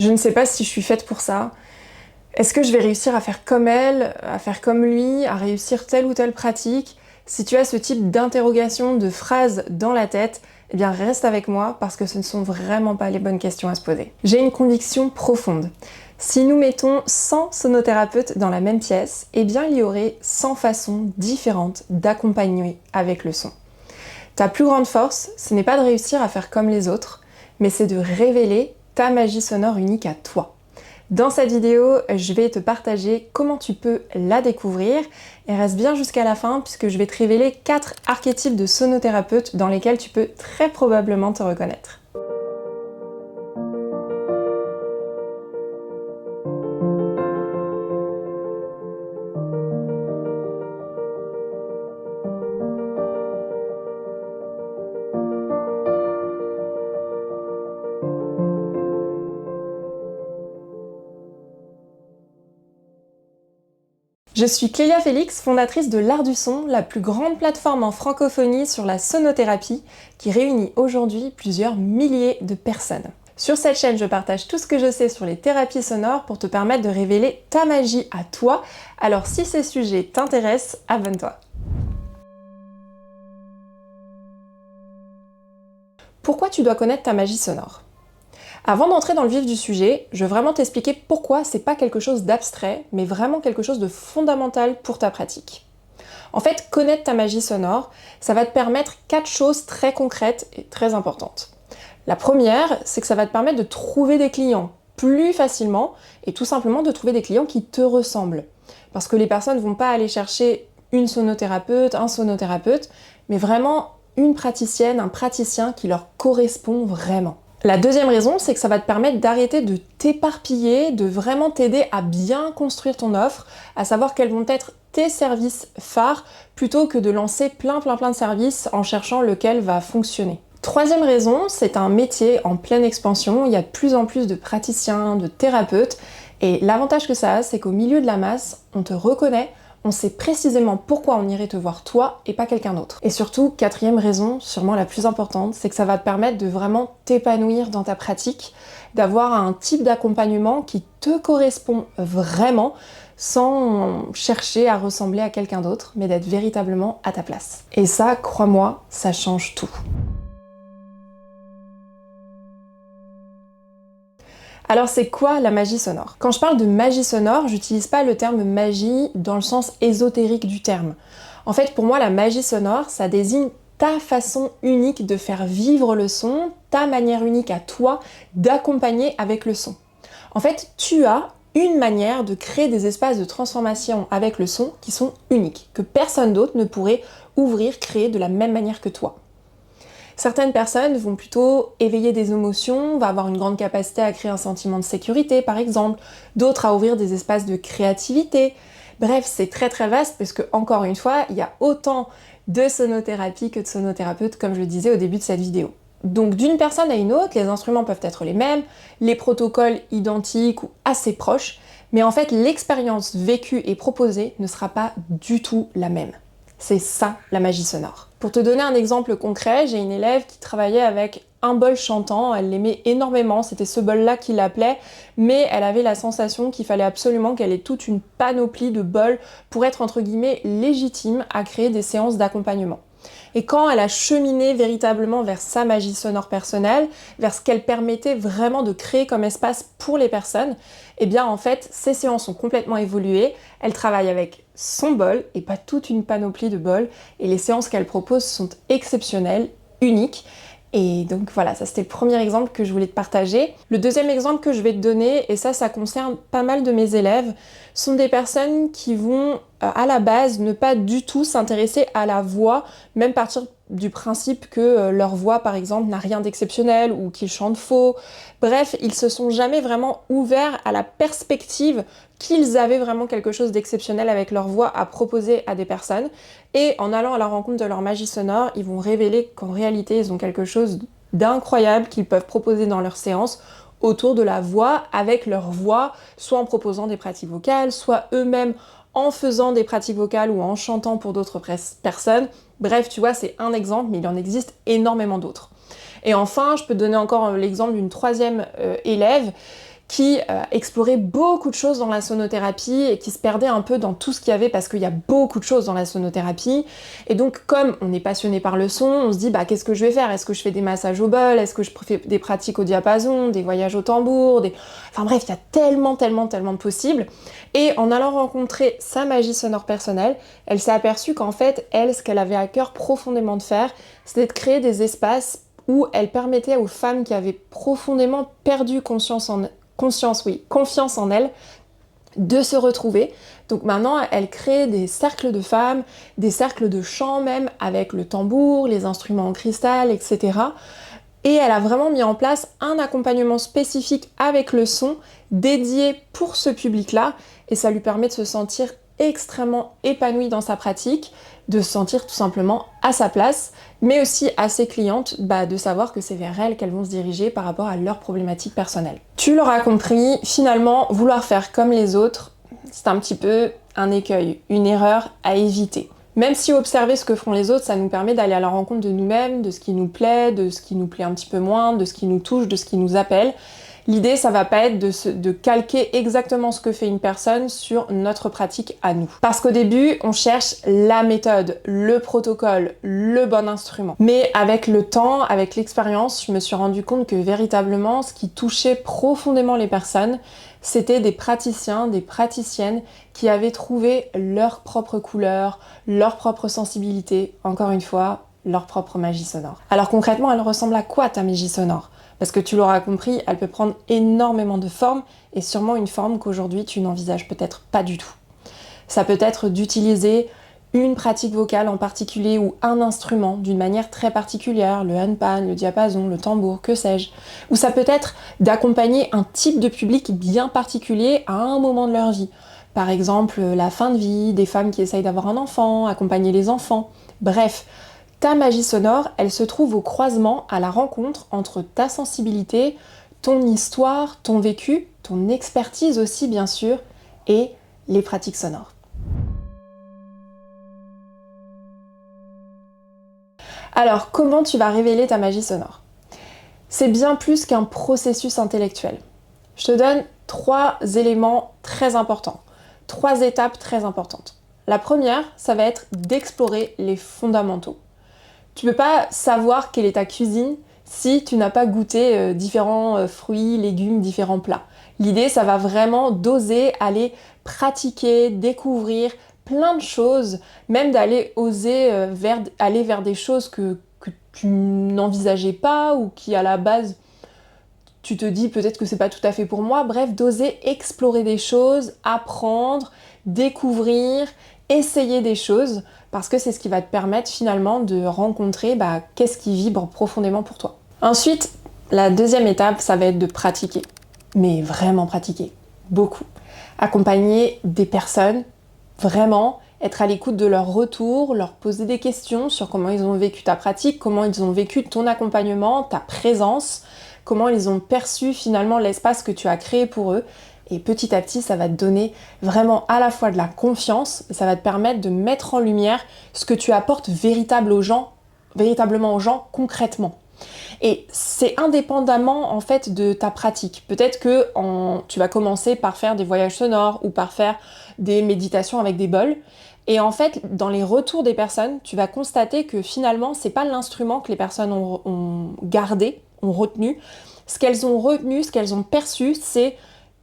Je ne sais pas si je suis faite pour ça. Est-ce que je vais réussir à faire comme elle, à faire comme lui, à réussir telle ou telle pratique? Si tu as ce type d'interrogation, de phrase dans la tête, eh bien reste avec moi parce que ce ne sont vraiment pas les bonnes questions à se poser. J'ai une conviction profonde. Si nous mettons 100 sonothérapeutes dans la même pièce, eh bien il y aurait 100 façons différentes d'accompagner avec le son. Ta plus grande force, ce n'est pas de réussir à faire comme les autres, mais c'est de révéler ta magie sonore unique à toi. Dans cette vidéo, je vais te partager comment tu peux la découvrir et reste bien jusqu'à la fin puisque je vais te révéler 4 archétypes de sonothérapeutes dans lesquels tu peux très probablement te reconnaître. Je suis Clélia Félix, fondatrice de l'Art du Son, la plus grande plateforme en francophonie sur la sonothérapie qui réunit aujourd'hui plusieurs milliers de personnes. Sur cette chaîne, je partage tout ce que je sais sur les thérapies sonores pour te permettre de révéler ta magie à toi. Alors si ces sujets t'intéressent, abonne-toi. Pourquoi tu dois connaître ta magie sonore ? Avant d'entrer dans le vif du sujet, je veux vraiment t'expliquer pourquoi c'est pas quelque chose d'abstrait, mais vraiment quelque chose de fondamental pour ta pratique. En fait, connaître ta magie sonore, ça va te permettre 4 choses très concrètes et très importantes. La première, c'est que ça va te permettre de trouver des clients plus facilement et tout simplement de trouver des clients qui te ressemblent. Parce que les personnes ne vont pas aller chercher une sonothérapeute, un sonothérapeute, mais vraiment une praticienne, un praticien qui leur correspond vraiment. La deuxième raison, c'est que ça va te permettre d'arrêter de t'éparpiller, de vraiment t'aider à bien construire ton offre, à savoir quels vont être tes services phares, plutôt que de lancer plein de services en cherchant lequel va fonctionner. Troisième raison, c'est un métier en pleine expansion, il y a de plus en plus de praticiens, de thérapeutes, et l'avantage que ça a, c'est qu'au milieu de la masse, on te reconnaît, on sait précisément pourquoi on irait te voir toi et pas quelqu'un d'autre. Et surtout, quatrième raison, sûrement la plus importante, c'est que ça va te permettre de vraiment t'épanouir dans ta pratique, d'avoir un type d'accompagnement qui te correspond vraiment, sans chercher à ressembler à quelqu'un d'autre, mais d'être véritablement à ta place. Et ça, crois-moi, ça change tout. Alors c'est quoi la magie sonore? Quand je parle de magie sonore, j'utilise pas le terme magie dans le sens ésotérique du terme. En fait, pour moi, la magie sonore, ça désigne ta façon unique de faire vivre le son, ta manière unique à toi d'accompagner avec le son. En fait, tu as une manière de créer des espaces de transformation avec le son qui sont uniques, que personne d'autre ne pourrait ouvrir, créer de la même manière que toi. Certaines personnes vont plutôt éveiller des émotions, vont avoir une grande capacité à créer un sentiment de sécurité par exemple, d'autres à ouvrir des espaces de créativité. Bref, c'est très vaste parce que, encore une fois, il y a autant de sonothérapie que de sonothérapeutes comme je le disais au début de cette vidéo. Donc d'une personne à une autre, les instruments peuvent être les mêmes, les protocoles identiques ou assez proches, mais en fait l'expérience vécue et proposée ne sera pas du tout la même. C'est ça la magie sonore. Pour te donner un exemple concret, j'ai une élève qui travaillait avec un bol chantant, elle l'aimait énormément, c'était ce bol-là qui l'appelait, mais elle avait la sensation qu'il fallait absolument qu'elle ait toute une panoplie de bols pour être entre guillemets légitime à créer des séances d'accompagnement. Et quand elle a cheminé véritablement vers sa magie sonore personnelle, vers ce qu'elle permettait vraiment de créer comme espace pour les personnes, eh bien en fait, ces séances ont complètement évolué. Elle travaille avec son bol et pas toute une panoplie de bols. Et les séances qu'elle propose sont exceptionnelles, uniques. Et donc voilà, ça c'était le premier exemple que je voulais te partager. Le deuxième exemple que je vais te donner, et ça concerne pas mal de mes élèves, sont des personnes qui vont à la base ne pas du tout s'intéresser à la voix, même partir du principe que leur voix par exemple n'a rien d'exceptionnel ou qu'ils chantent faux. Bref, ils se sont jamais vraiment ouverts à la perspective qu'ils avaient vraiment quelque chose d'exceptionnel avec leur voix à proposer à des personnes. Et en allant à la rencontre de leur magie sonore, ils vont révéler qu'en réalité, ils ont quelque chose d'incroyable qu'ils peuvent proposer dans leur séance autour de la voix, avec leur voix, soit en proposant des pratiques vocales, soit eux-mêmes en faisant des pratiques vocales ou en chantant pour d'autres personnes. Bref, tu vois, c'est un exemple, mais il en existe énormément d'autres. Et enfin, je peux te donner encore l'exemple d'une troisième élève qui explorait beaucoup de choses dans la sonothérapie et qui se perdait un peu dans tout ce qu'il y avait parce qu'il y a beaucoup de choses dans la sonothérapie. Et donc comme on est passionné par le son, on se dit bah qu'est-ce que je vais faire? Est-ce que je fais des massages au bol? Est-ce que je fais des pratiques au diapason? Des voyages au tambour? Enfin bref, il y a tellement de possibles. Et en allant rencontrer sa magie sonore personnelle, elle s'est aperçue qu'en fait, elle, ce qu'elle avait à cœur profondément de faire, c'était de créer des espaces où elle permettait aux femmes qui avaient profondément perdu confiance en elles, de se retrouver. Donc maintenant, elle crée des cercles de femmes, des cercles de chant même, avec le tambour, les instruments en cristal, etc. Et elle a vraiment mis en place un accompagnement spécifique avec le son, dédié pour ce public-là, et ça lui permet de se sentir extrêmement épanouie dans sa pratique, de se sentir tout simplement à sa place, mais aussi à ses clientes, de savoir que c'est vers elles qu'elles vont se diriger par rapport à leurs problématiques personnelles. Tu l'auras compris, finalement, vouloir faire comme les autres, c'est un petit peu un écueil, une erreur à éviter. Même si observer ce que font les autres, ça nous permet d'aller à la rencontre de nous-mêmes, de ce qui nous plaît, de ce qui nous plaît un petit peu moins, de ce qui nous touche, de ce qui nous appelle. L'idée, ça va pas être de calquer exactement ce que fait une personne sur notre pratique à nous. Parce qu'au début, on cherche la méthode, le protocole, le bon instrument. Mais avec le temps, avec l'expérience, je me suis rendu compte que véritablement, ce qui touchait profondément les personnes, c'était des praticiens, des praticiennes qui avaient trouvé leur propre couleur, leur propre sensibilité, encore une fois, leur propre magie sonore. Alors concrètement, elle ressemble à quoi ta magie sonore? Parce que tu l'auras compris, elle peut prendre énormément de formes et sûrement une forme qu'aujourd'hui tu n'envisages peut-être pas du tout. Ça peut être d'utiliser une pratique vocale en particulier ou un instrument d'une manière très particulière, le handpan, le diapason, le tambour, que sais-je. Ou ça peut être d'accompagner un type de public bien particulier à un moment de leur vie. Par exemple, la fin de vie, des femmes qui essayent d'avoir un enfant, accompagner les enfants. Bref, ta magie sonore, elle se trouve au croisement, à la rencontre entre ta sensibilité, ton histoire, ton vécu, ton expertise aussi bien sûr, et les pratiques sonores. Alors, comment tu vas révéler ta magie sonore? C'est bien plus qu'un processus intellectuel. Je te donne 3 éléments très importants, 3 étapes très importantes. La première, ça va être d'explorer les fondamentaux. Tu peux pas savoir quelle est ta cuisine si tu n'as pas goûté différents fruits, légumes, différents plats. L'idée, ça va vraiment d'oser aller pratiquer, découvrir plein de choses, même d'aller oser aller vers des choses que tu n'envisageais pas ou qui à la base tu te dis peut-être que c'est pas tout à fait pour moi. Bref, d'oser explorer des choses, apprendre, découvrir, essayer des choses, parce que c'est ce qui va te permettre finalement de rencontrer qu'est-ce qui vibre profondément pour toi. Ensuite, la deuxième étape, ça va être de pratiquer. Mais vraiment pratiquer. Beaucoup. Accompagner des personnes, vraiment être à l'écoute de leur retour, leur poser des questions sur comment ils ont vécu ta pratique, comment ils ont vécu ton accompagnement, ta présence, comment ils ont perçu finalement l'espace que tu as créé pour eux. Et petit à petit, ça va te donner vraiment à la fois de la confiance, et ça va te permettre de mettre en lumière ce que tu apportes véritablement aux gens concrètement. Et c'est indépendamment en fait de ta pratique. Peut-être que tu vas commencer par faire des voyages sonores ou par faire des méditations avec des bols. Et en fait, dans les retours des personnes, tu vas constater que finalement, c'est pas l'instrument que les personnes ont gardé, ont retenu. Ce qu'elles ont retenu, ce qu'elles ont perçu, c'est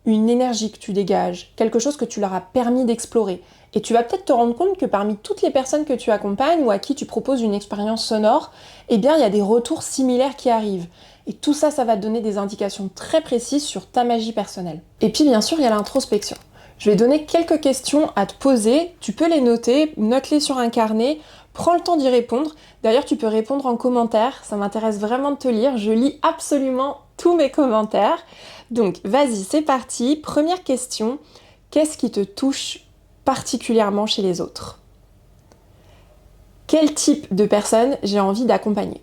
une énergie que tu dégages, quelque chose que tu leur as permis d'explorer. Et tu vas peut-être te rendre compte que parmi toutes les personnes que tu accompagnes ou à qui tu proposes une expérience sonore, eh bien, il y a des retours similaires qui arrivent. Et tout ça, ça va te donner des indications très précises sur ta magie personnelle. Et puis, bien sûr, il y a l'introspection. Je vais donner quelques questions à te poser. Tu peux les noter, note-les sur un carnet, prends le temps d'y répondre. D'ailleurs, tu peux répondre en commentaire. Ça m'intéresse vraiment de te lire. Je lis absolument tous mes commentaires. Donc, vas-y, c'est parti. Première question. Qu'est-ce qui te touche particulièrement chez les autres? Quel type de personne j'ai envie d'accompagner?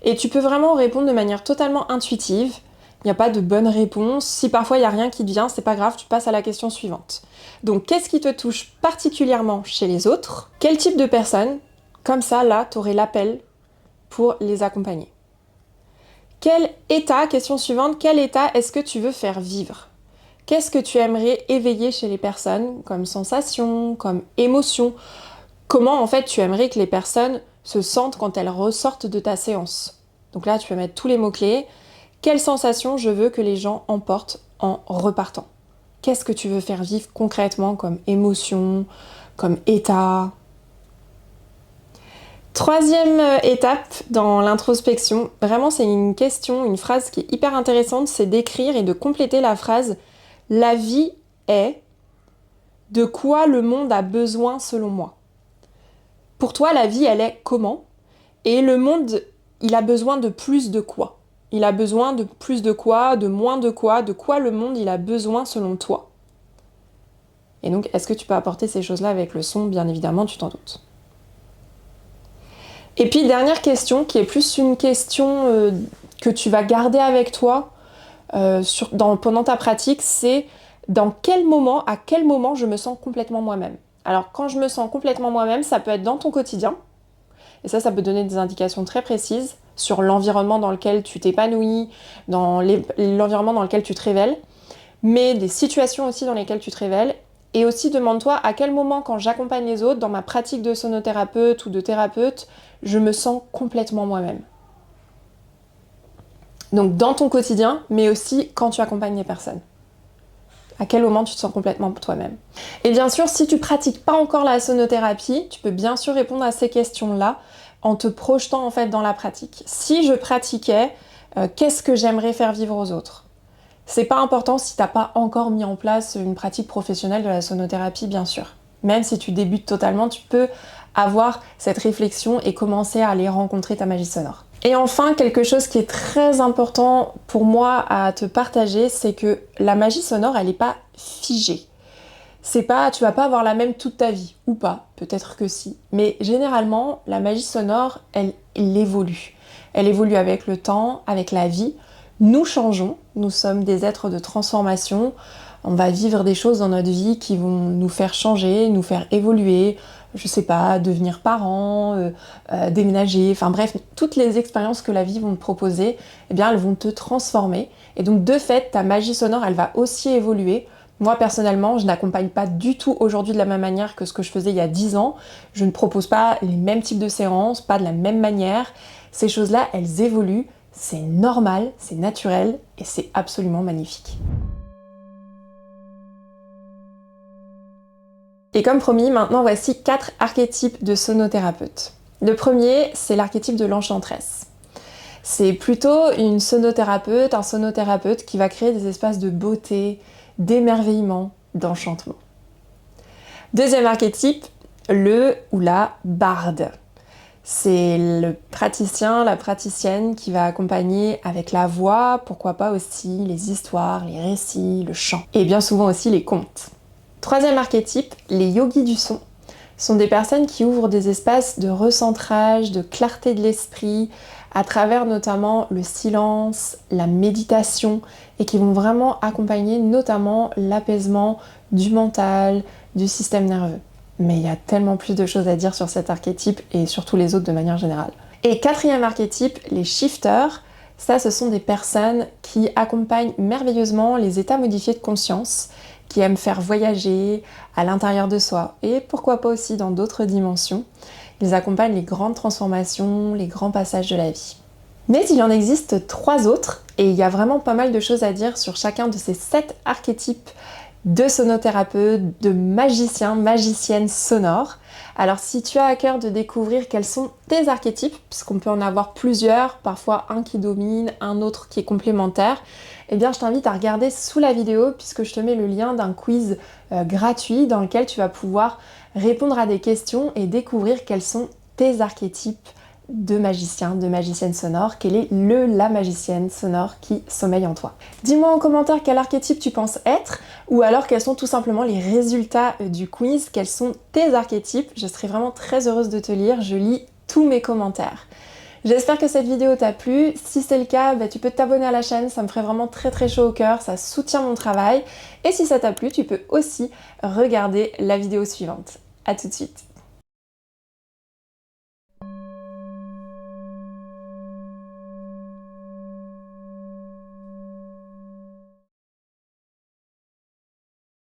Et tu peux vraiment répondre de manière totalement intuitive. Il n'y a pas de bonne réponse. Si parfois il n'y a rien qui te vient, c'est pas grave, tu passes à la question suivante. Donc, qu'est-ce qui te touche particulièrement chez les autres? Quel type de personne? Comme ça, là, tu aurais l'appel pour les accompagner. Quel état, question suivante, quel état est-ce que tu veux faire vivre? Qu'est-ce que tu aimerais éveiller chez les personnes comme sensation, comme émotion? Comment en fait tu aimerais que les personnes se sentent quand elles ressortent de ta séance? Donc là, tu peux mettre tous les mots-clés. Quelle sensation je veux que les gens emportent en repartant? Qu'est-ce que tu veux faire vivre concrètement comme émotion, comme état? Troisième étape dans l'introspection, vraiment c'est une question, une phrase qui est hyper intéressante, c'est d'écrire et de compléter la phrase « La vie est de quoi le monde a besoin selon moi ». Pour toi, la vie, elle est comment? Et le monde, il a besoin de plus de quoi? Il a besoin de plus de quoi, de moins de quoi? De quoi le monde, il a besoin selon toi? Et donc, est-ce que tu peux apporter ces choses-là avec le son? Bien évidemment, tu t'en doutes. Et puis, dernière question, qui est plus une question que tu vas garder avec toi pendant ta pratique, c'est à quel moment je me sens complètement moi-même. Alors, quand je me sens complètement moi-même, ça peut être dans ton quotidien, et ça peut donner des indications très précises sur l'environnement dans lequel tu t'épanouis, dans l'environnement dans lequel tu te révèles, mais des situations aussi dans lesquelles tu te révèles. Et aussi, demande-toi à quel moment, quand j'accompagne les autres, dans ma pratique de sonothérapeute ou de thérapeute, je me sens complètement moi-même. Donc dans ton quotidien, mais aussi quand tu accompagnes les personnes. À quel moment tu te sens complètement toi-même? Et bien sûr, si tu pratiques pas encore la sonothérapie, tu peux bien sûr répondre à ces questions-là en te projetant en fait dans la pratique. Si je pratiquais, qu'est-ce que j'aimerais faire vivre aux autres? C'est pas important si t'as pas encore mis en place une pratique professionnelle de la sonothérapie, bien sûr. Même si tu débutes totalement, tu peux avoir cette réflexion et commencer à aller rencontrer ta magie sonore. Et enfin, quelque chose qui est très important pour moi à te partager, c'est que la magie sonore, elle n'est pas figée. Tu vas pas avoir la même toute ta vie, ou pas, peut-être que si. Mais généralement, la magie sonore, elle évolue. Elle évolue avec le temps, avec la vie. Nous changeons, nous sommes des êtres de transformation. On va vivre des choses dans notre vie qui vont nous faire changer, nous faire évoluer, je sais pas, devenir parent, déménager, enfin bref, toutes les expériences que la vie va te proposer, eh bien elles vont te transformer. Et donc de fait, ta magie sonore, elle va aussi évoluer. Moi personnellement, je n'accompagne pas du tout aujourd'hui de la même manière que ce que je faisais il y a 10 ans. Je ne propose pas les mêmes types de séances, pas de la même manière. Ces choses-là, elles évoluent, c'est normal, c'est naturel et c'est absolument magnifique. Et comme promis, maintenant voici 4 archétypes de sonothérapeute. Le premier, c'est l'archétype de l'enchanteresse. C'est plutôt une sonothérapeute, un sonothérapeute qui va créer des espaces de beauté, d'émerveillement, d'enchantement. Deuxième archétype, le ou la barde. C'est le praticien, la praticienne qui va accompagner avec la voix, pourquoi pas aussi les histoires, les récits, le chant. Et bien souvent aussi les contes. Troisième archétype, les yogis du son sont des personnes qui ouvrent des espaces de recentrage, de clarté de l'esprit, à travers notamment le silence, la méditation, et qui vont vraiment accompagner notamment l'apaisement du mental, du système nerveux. Mais il y a tellement plus de choses à dire sur cet archétype et sur tous les autres de manière générale. Et quatrième archétype, les shifters, ça ce sont des personnes qui accompagnent merveilleusement les états modifiés de conscience, qui aiment faire voyager à l'intérieur de soi et pourquoi pas aussi dans d'autres dimensions. Ils accompagnent les grandes transformations, les grands passages de la vie. Mais il en existe 3 autres et il y a vraiment pas mal de choses à dire sur chacun de ces 7 archétypes de sonothérapeutes, de magiciens, magiciennes sonores. Alors si tu as à cœur de découvrir quels sont tes archétypes, puisqu'on peut en avoir plusieurs, parfois un qui domine, un autre qui est complémentaire, eh bien je t'invite à regarder sous la vidéo puisque je te mets le lien d'un quiz gratuit dans lequel tu vas pouvoir répondre à des questions et découvrir quels sont tes archétypes de magicien, de magicienne sonore, quelle est la magicienne sonore qui sommeille en toi. Dis-moi en commentaire quel archétype tu penses être, ou alors quels sont tout simplement les résultats du quiz, quels sont tes archétypes. Je serai vraiment très heureuse de te lire, je lis tous mes commentaires. J'espère que cette vidéo t'a plu. Si c'est le cas, tu peux t'abonner à la chaîne, ça me ferait vraiment très très chaud au cœur, ça soutient mon travail. Et si ça t'a plu, tu peux aussi regarder la vidéo suivante. À tout de suite.